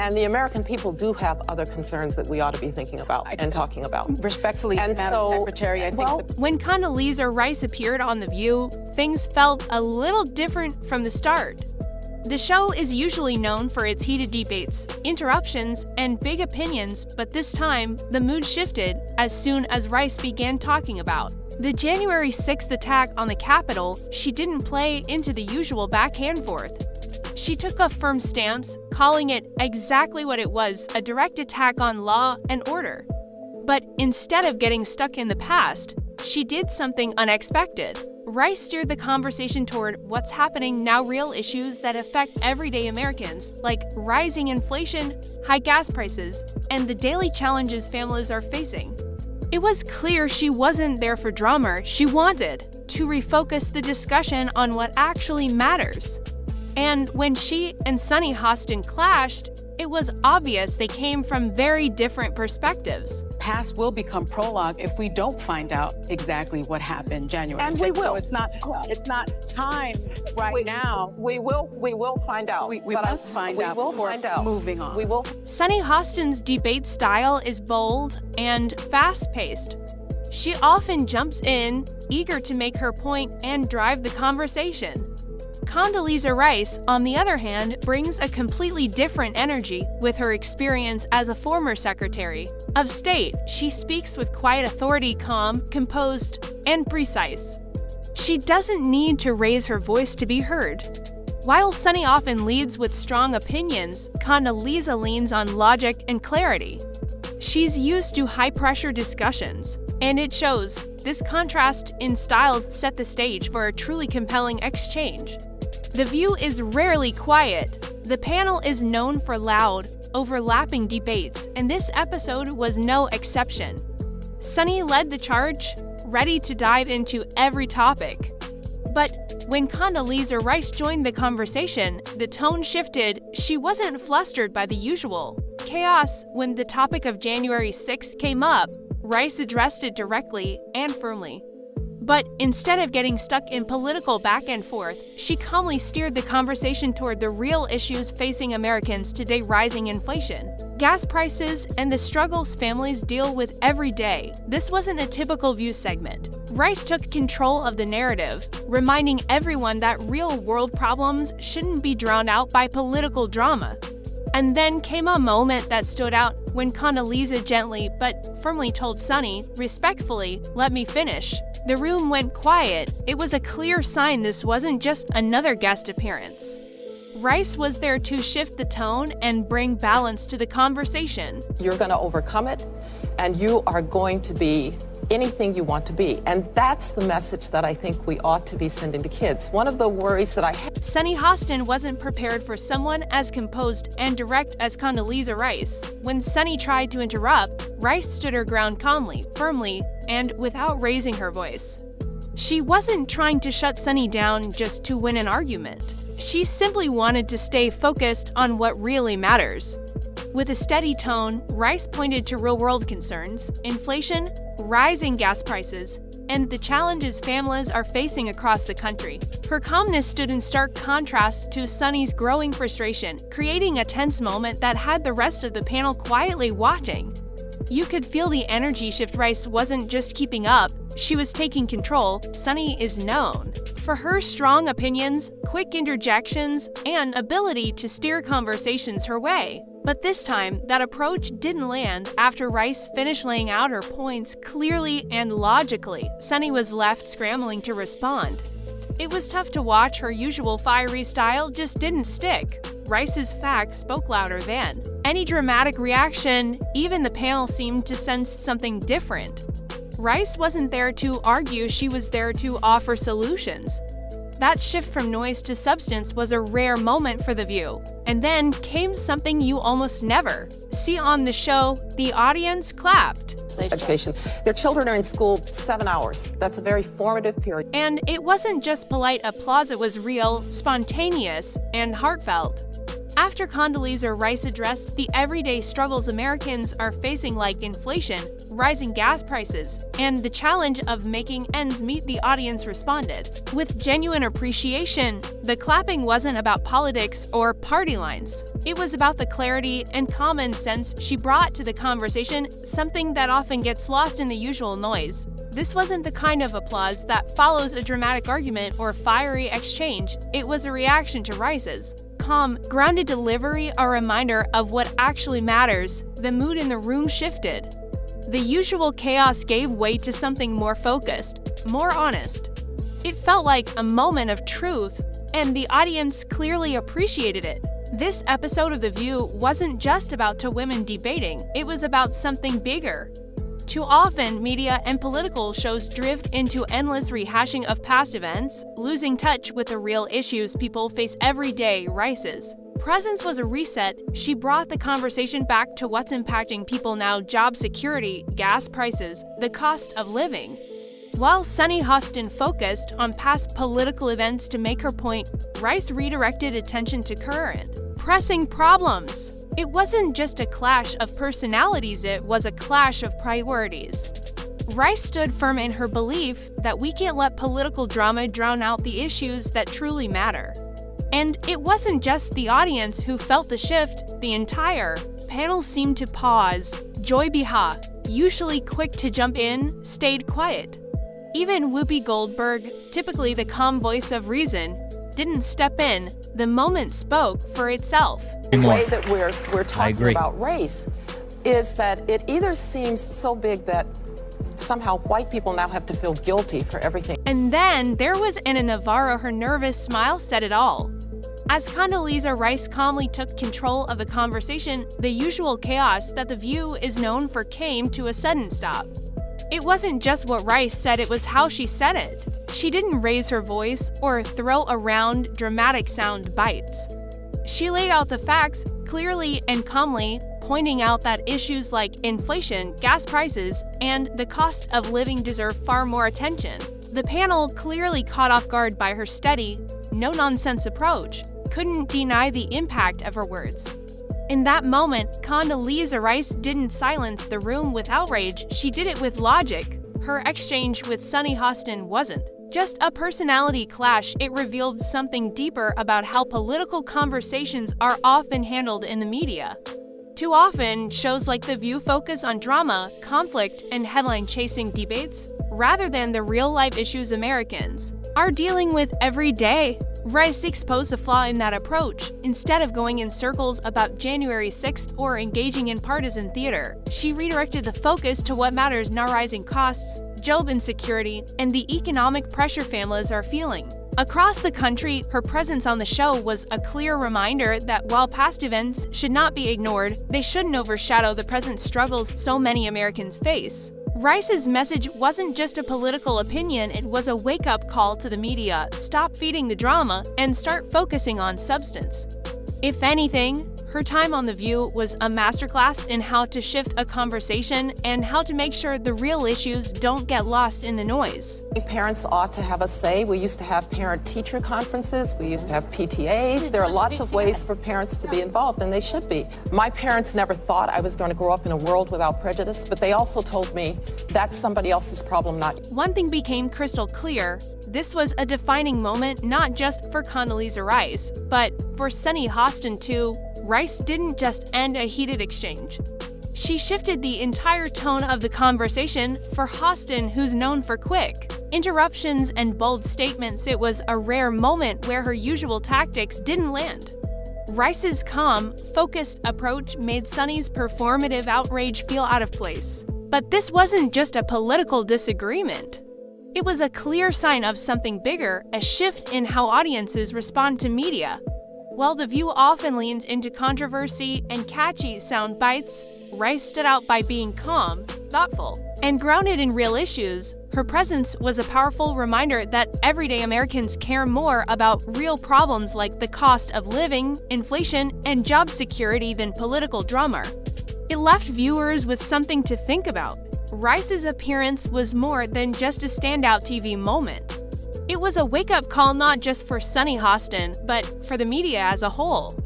And the American people do have other concerns that we ought to be thinking about and talking about. Respectfully, Madam Secretary, I think when Condoleezza Rice appeared on The View, things felt a little different from the start. The show is usually known for its heated debates, interruptions, and big opinions, but this time, the mood shifted as soon as Rice began talking about the January 6th attack on the Capitol. She didn't play into the usual back and forth. She took a firm stance, calling it exactly what it was, a direct attack on law and order. But instead of getting stuck in the past, she did something unexpected. Rice steered the conversation toward what's happening now, real issues that affect everyday Americans, like rising inflation, high gas prices, and the daily challenges families are facing. It was clear she wasn't there for drama. She wanted to refocus the discussion on what actually matters. And when she and Sunny Hostin clashed, it was obvious they came from very different perspectives. past will become prologue if we don't find out exactly what happened January 6th. And we will. So it's not time now. We will find out. We must find out before moving on. We will. Sunny Hostin's debate style is bold and fast-paced. She often jumps in, eager to make her point and drive the conversation. Condoleezza Rice, on the other hand, brings a completely different energy with her experience as a former Secretary of State. She speaks with quiet authority, calm, composed, and precise. She doesn't need to raise her voice to be heard. While Sunny often leads with strong opinions, Condoleezza leans on logic and clarity. She's used to high-pressure discussions, and it shows. This contrast in styles set the stage for a truly compelling exchange. The View is rarely quiet. The panel is known for loud, overlapping debates, and this episode was no exception. Sunny led the charge, ready to dive into every topic. But when Condoleezza Rice joined the conversation, the tone shifted. She wasn't flustered by the usual chaos. When the topic of January 6th came up, Rice addressed it directly and firmly. But instead of getting stuck in political back and forth, she calmly steered the conversation toward the real issues facing Americans today: rising inflation, gas prices, and the struggles families deal with every day. This wasn't a typical View segment. Rice took control of the narrative, reminding everyone that real-world problems shouldn't be drowned out by political drama. And then came a moment that stood out when Condoleezza gently but firmly told Sunny, respectfully, "Let me finish." The room went quiet. It was a clear sign this wasn't just another guest appearance. Rice was there to shift the tone and bring balance to the conversation. You're going to overcome it, and you are going to be anything you want to be. And that's the message that I think we ought to be sending to kids. One of the worries that I have. Sunny Hostin wasn't prepared for someone as composed and direct as Condoleezza Rice. When Sunny tried to interrupt, Rice stood her ground calmly, firmly, and without raising her voice. She wasn't trying to shut Sunny down just to win an argument. She simply wanted to stay focused on what really matters. With a steady tone, Rice pointed to real-world concerns: inflation, rising gas prices, and the challenges families are facing across the country. Her calmness stood in stark contrast to Sunny's growing frustration, creating a tense moment that had the rest of the panel quietly watching. You could feel the energy shift. Rice wasn't just keeping up, she was taking control. Sunny is known for her strong opinions, quick interjections, and ability to steer conversations her way. But this time, that approach didn't land. After Rice finished laying out her points clearly and logically, Sunny was left scrambling to respond. It was tough to watch. Her usual fiery style just didn't stick. Rice's facts spoke louder than any dramatic reaction. Even the panel seemed to sense something different. Rice wasn't there to argue, she was there to offer solutions. That shift from noise to substance was a rare moment for The View. And then came something you almost never see on the show: the audience clapped. Education. Their children are in school 7 hours. That's a very formative period. And it wasn't just polite applause, it was real, spontaneous, and heartfelt. After Condoleezza Rice addressed the everyday struggles Americans are facing like inflation, rising gas prices, and the challenge of making ends meet, the audience responded with genuine appreciation. The clapping wasn't about politics or party lines. It was about the clarity and common sense she brought to the conversation, something that often gets lost in the usual noise. This wasn't the kind of applause that follows a dramatic argument or fiery exchange. It was a reaction to Rice's calm, grounded delivery, a reminder of what actually matters. The mood in the room shifted. The usual chaos gave way to something more focused, more honest. It felt like a moment of truth, and the audience clearly appreciated it. This episode of The View wasn't just about two women debating, it was about something bigger. Too often, media and political shows drift into endless rehashing of past events, losing touch with the real issues people face every day. Rice's presence was a reset. She brought the conversation back to what's impacting people now: job security, gas prices, the cost of living. While Sunny Hostin focused on past political events to make her point, Rice redirected attention to current, pressing problems. It wasn't just a clash of personalities, it was a clash of priorities. Rice stood firm in her belief that we can't let political drama drown out the issues that truly matter. And it wasn't just the audience who felt the shift, the entire panel seemed to pause. Joy Behar, usually quick to jump in, stayed quiet. Even Whoopi Goldberg, typically the calm voice of reason, didn't step in. The moment spoke for itself. The way that we're talking about race is that it either seems so big that somehow white people now have to feel guilty for everything. And then there was Anna Navarro. Her nervous smile said it all. As Condoleezza Rice calmly took control of the conversation, the usual chaos that The View is known for came to a sudden stop. It wasn't just what Rice said, it was how she said it. She didn't raise her voice or throw around dramatic sound bites. She laid out the facts clearly and calmly, pointing out that issues like inflation, gas prices, and the cost of living deserve far more attention. The panel, clearly caught off guard by her steady, no-nonsense approach, couldn't deny the impact of her words. In that moment, Condoleezza Rice didn't silence the room with outrage, she did it with logic. Her exchange with Sunny Hostin wasn't just a personality clash, it revealed something deeper about how political conversations are often handled in the media. Too often, shows like The View focus on drama, conflict, and headline-chasing debates, rather than the real-life issues Americans are dealing with every day. Rice exposed the flaw in that approach. Instead of going in circles about January 6th or engaging in partisan theater, she redirected the focus to what matters now: rising costs, job insecurity, and the economic pressure families are feeling. Across the country, her presence on the show was a clear reminder that while past events should not be ignored, they shouldn't overshadow the present struggles so many Americans face. Rice's message wasn't just a political opinion, it was a wake-up call to the media: stop feeding the drama and start focusing on substance. If anything, her time on The View was a masterclass in how to shift a conversation and how to make sure the real issues don't get lost in the noise. Parents ought to have a say. We used to have parent-teacher conferences. We used to have PTAs. There are lots of ways for parents to be involved, and they should be. My parents never thought I was going to grow up in a world without prejudice, but they also told me that's somebody else's problem, not yours. One thing became crystal clear: this was a defining moment not just for Condoleezza Rice, but for Sunny Hostin too. Rice didn't just end a heated exchange. She shifted the entire tone of the conversation. For Hostin, who's known for quick interruptions and bold statements, it was a rare moment where her usual tactics didn't land. Rice's calm, focused approach made Sunny's performative outrage feel out of place. But this wasn't just a political disagreement. It was a clear sign of something bigger, a shift in how audiences respond to media. While The View often leans into controversy and catchy sound bites, Rice stood out by being calm, thoughtful, and grounded in real issues. Her presence was a powerful reminder that everyday Americans care more about real problems like the cost of living, inflation, and job security than political drama. It left viewers with something to think about. Rice's appearance was more than just a standout TV moment. It was a wake-up call not just for Sunny Hostin, but for the media as a whole.